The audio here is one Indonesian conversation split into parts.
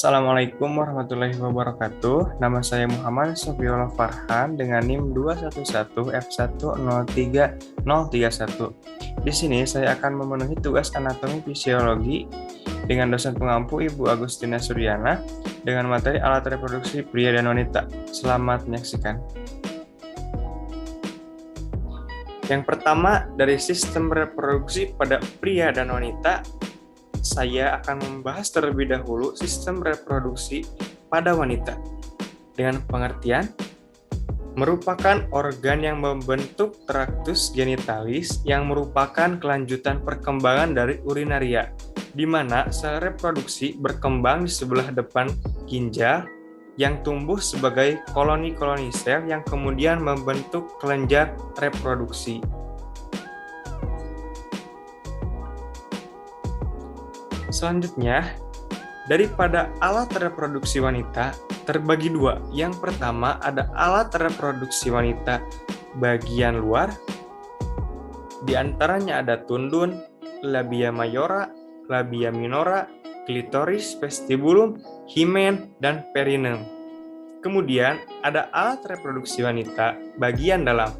Assalamualaikum warahmatullahi wabarakatuh. Nama saya Muhammad Sofiyullah Farhan dengan NIM 211F10303031. Di sini saya akan memenuhi tugas anatomi fisiologi dengan dosen pengampu Ibu Agustina Suryana dengan materi alat reproduksi pria dan wanita. Selamat menyaksikan. Yang pertama, dari sistem reproduksi pada pria dan wanita, saya akan membahas terlebih dahulu sistem reproduksi pada wanita. Dengan pengertian, merupakan organ yang membentuk traktus genitalis yang merupakan kelanjutan perkembangan dari urinaria, di mana sel reproduksi berkembang di sebelah depan ginjal yang tumbuh sebagai koloni-koloni sel yang kemudian membentuk kelenjar reproduksi. Selanjutnya, daripada alat reproduksi wanita terbagi dua. Yang pertama ada alat reproduksi wanita bagian luar. Di antaranya ada tundun, labia mayora, labia minora, klitoris, vestibulum, himen, dan perineum. Kemudian ada alat reproduksi wanita bagian dalam.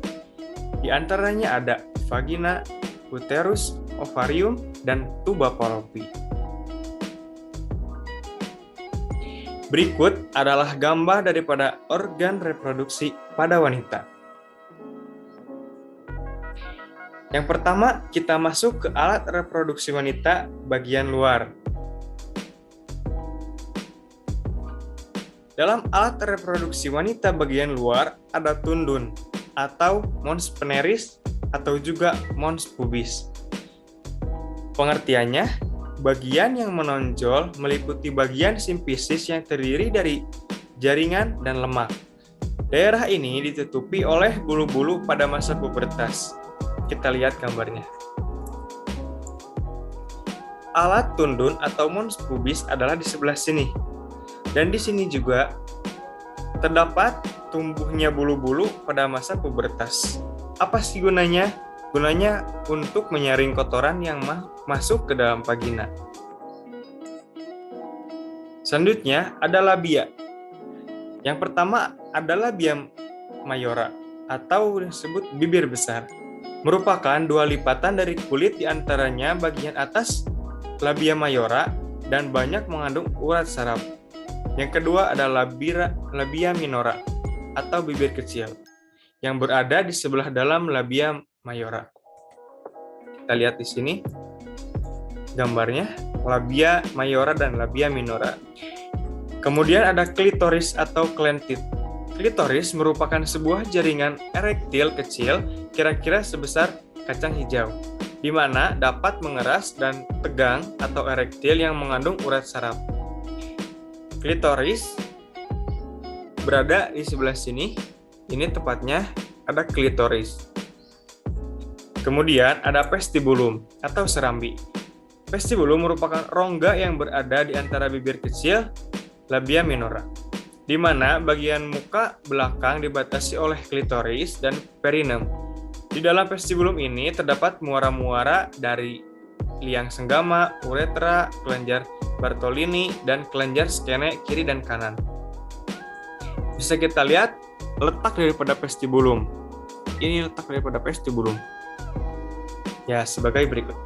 Di antaranya ada vagina, uterus, ovarium, dan tuba fallopi. Berikut adalah gambar daripada organ reproduksi pada wanita. Yang pertama, kita masuk ke alat reproduksi wanita bagian luar. Dalam alat reproduksi wanita bagian luar ada tundun atau mons veneris atau juga mons pubis. Pengertiannya, bagian yang menonjol meliputi bagian simfisis yang terdiri dari jaringan dan lemak. Daerah ini ditutupi oleh bulu-bulu pada masa pubertas. Kita lihat gambarnya. Alat tundun atau mons pubis adalah di sebelah sini. Dan di sini juga terdapat tumbuhnya bulu-bulu pada masa pubertas. Apa sih gunanya? Gunanya untuk menyaring kotoran yang masuk ke dalam vagina. Selanjutnya ada labia. Yang pertama ada labia mayora atau disebut bibir besar. Merupakan dua lipatan dari kulit di antaranya bagian atas labia mayora dan banyak mengandung urat saraf. Yang kedua ada labia minora atau bibir kecil yang berada di sebelah dalam labia mayora. Kita lihat di sini gambarnya, labia mayora dan labia minora. Kemudian ada klitoris atau klentit. Klitoris merupakan sebuah jaringan erektil kecil kira-kira sebesar kacang hijau, di mana dapat mengeras dan tegang atau erektil yang mengandung urat saraf. Klitoris berada di sebelah sini. Ini tepatnya ada klitoris. Kemudian ada vestibulum atau serambi. Vestibulum merupakan rongga yang berada di antara bibir kecil labia minora, di mana bagian muka belakang dibatasi oleh klitoris dan perineum. Di dalam vestibulum ini terdapat muara-muara dari liang senggama, uretra, kelenjar Bartolini, dan kelenjar skene kiri dan kanan. Bisa kita lihat letak daripada vestibulum. Ini letak daripada vestibulum. Ya, sebagai berikut.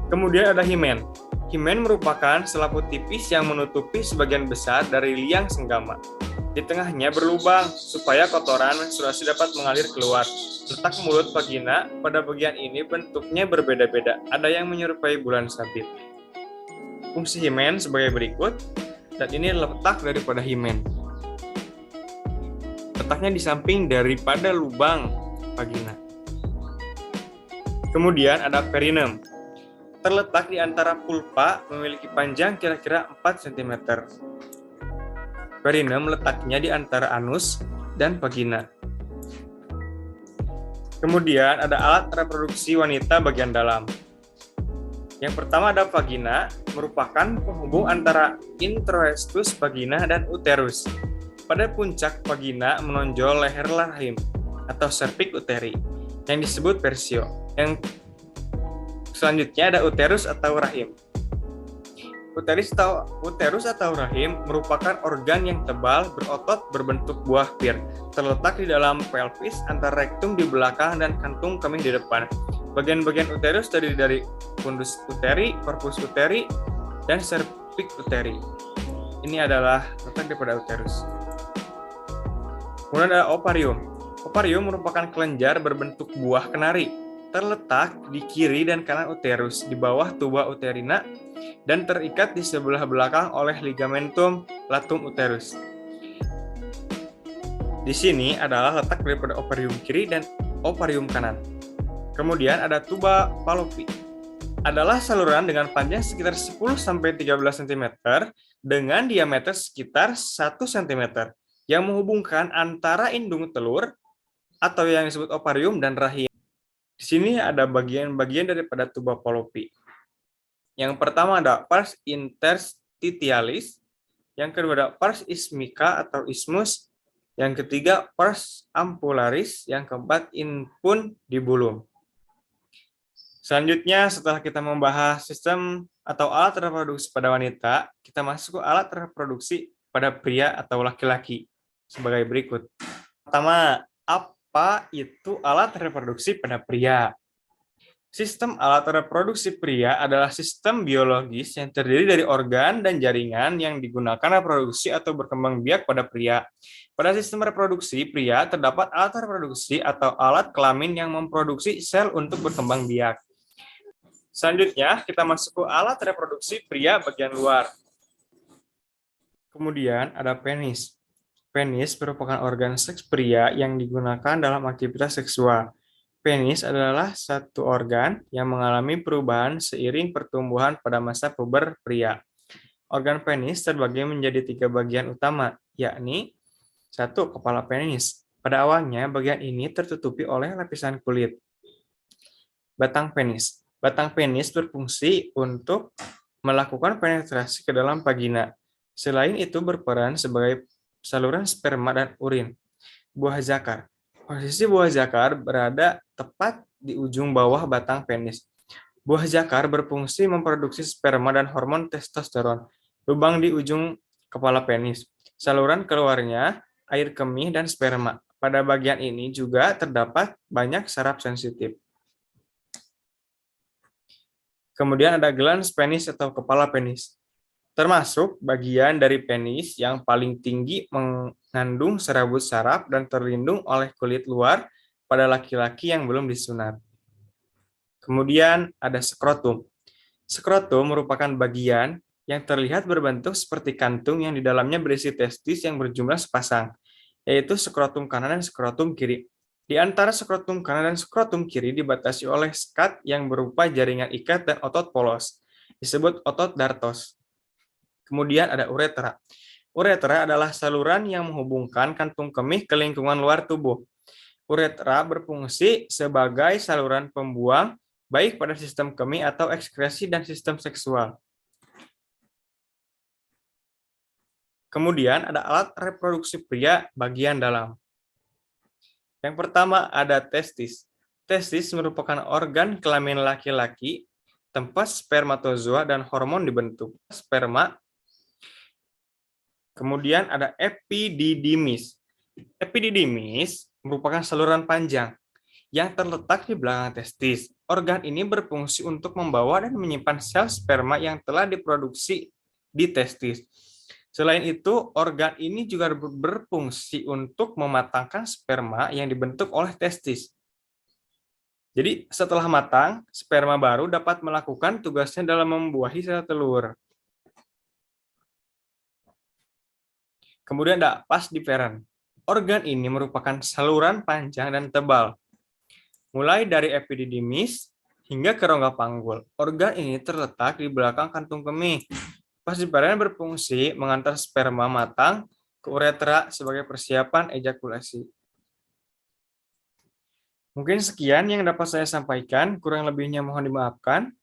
Kemudian ada himen. Himen merupakan selaput tipis yang menutupi sebagian besar dari liang senggama. Di tengahnya berlubang supaya kotoran menstruasi dapat mengalir keluar. Letak mulut vagina pada bagian ini bentuknya berbeda-beda. Ada yang menyerupai bulan sabit. Fungsi himen sebagai berikut, dan ini letak daripada himen. Letaknya di samping daripada lubang vagina. Kemudian ada perineum. Terletak di antara pulpa, memiliki panjang kira-kira 4 cm. Perineum letaknya di antara anus dan vagina. Kemudian ada alat reproduksi wanita bagian dalam. Yang pertama ada vagina, merupakan penghubung antara introestus vagina dan uterus. Pada puncak vagina menonjol leher rahim atau cervix uteri yang disebut persio. Yang selanjutnya ada uterus atau rahim. Uterus atau rahim merupakan organ yang tebal, berotot, berbentuk buah pir, terletak di dalam pelvis antara rektum di belakang dan kantung kemih di depan. Bagian-bagian uterus terdiri dari fundus uteri, corpus uteri, dan cervix uteri. Ini adalah letak daripada uterus. Kemudian ada ovarium. Ovarium merupakan kelenjar berbentuk buah kenari, terletak di kiri dan kanan uterus, di bawah tuba uterina, dan terikat di sebelah belakang oleh ligamentum latum uterus. Di sini adalah letak daripada ovarium kiri dan ovarium kanan. Kemudian ada tuba Fallopi. Adalah saluran dengan panjang sekitar 10-13 cm dengan diameter sekitar 1 cm yang menghubungkan antara indung telur atau yang disebut ovarium dan rahim. Di sini ada bagian-bagian daripada tuba Fallopi. Yang pertama ada pars interstitialis, yang kedua ada pars ismica atau ismus, yang ketiga pars ampullaris, yang keempat infundibulum. Selanjutnya, setelah kita membahas sistem atau alat reproduksi pada wanita, kita masuk ke alat reproduksi pada pria atau laki-laki sebagai berikut. Pertama, apa itu alat reproduksi pada pria? Sistem alat reproduksi pria adalah sistem biologis yang terdiri dari organ dan jaringan yang digunakan reproduksi atau berkembang biak pada pria. Pada sistem reproduksi pria terdapat alat reproduksi atau alat kelamin yang memproduksi sel untuk berkembang biak. Selanjutnya, kita masuk ke alat reproduksi pria bagian luar. Kemudian ada penis. Penis merupakan organ seks pria yang digunakan dalam aktivitas seksual. Penis adalah satu organ yang mengalami perubahan seiring pertumbuhan pada masa puber pria. Organ penis terbagi menjadi 3 bagian utama, yakni 1. Kepala penis. Pada awalnya, bagian ini tertutupi oleh lapisan kulit. Batang penis. Batang penis berfungsi untuk melakukan penetrasi ke dalam vagina. Selain itu berperan sebagai saluran sperma dan urin. Buah zakar. Posisi buah zakar berada tepat di ujung bawah batang penis. Buah zakar berfungsi memproduksi sperma dan hormon testosteron. Lubang di ujung kepala penis. Saluran keluarnya air kemih dan sperma. Pada bagian ini juga terdapat banyak saraf sensitif. Kemudian ada glans penis atau kepala penis. Termasuk bagian dari penis yang paling tinggi mengandung serabut saraf dan terlindung oleh kulit luar pada laki-laki yang belum disunat. Kemudian ada skrotum. Skrotum merupakan bagian yang terlihat berbentuk seperti kantung yang di dalamnya berisi testis yang berjumlah sepasang, yaitu skrotum kanan dan skrotum kiri. Di antara skrotum kanan dan skrotum kiri dibatasi oleh skat yang berupa jaringan ikat dan otot polos, disebut otot dartos. Kemudian ada uretra. Uretra adalah saluran yang menghubungkan kantung kemih ke lingkungan luar tubuh. Uretra berfungsi sebagai saluran pembuang baik pada sistem kemih atau ekskresi dan sistem seksual. Kemudian ada alat reproduksi pria bagian dalam. Yang pertama ada testis. Testis merupakan organ kelamin laki-laki tempat spermatozoa dan hormon dibentuk. Sperma. Kemudian ada epididymis. Epididymis merupakan saluran panjang yang terletak di belakang testis. Organ ini berfungsi untuk membawa dan menyimpan sel sperma yang telah diproduksi di testis. Selain itu, organ ini juga berfungsi untuk mematangkan sperma yang dibentuk oleh testis. Jadi, setelah matang, sperma baru dapat melakukan tugasnya dalam membuahi sel telur. Kemudian ada vas deferens. Organ ini merupakan saluran panjang dan tebal, mulai dari epididymis hingga ke rongga panggul. Organ ini terletak di belakang kantung kemih. Vas deferens berfungsi mengantar sperma matang ke uretra sebagai persiapan ejakulasi. Mungkin sekian yang dapat saya sampaikan, kurang lebihnya mohon dimaafkan.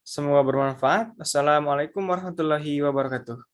Semoga bermanfaat. Assalamualaikum warahmatullahi wabarakatuh.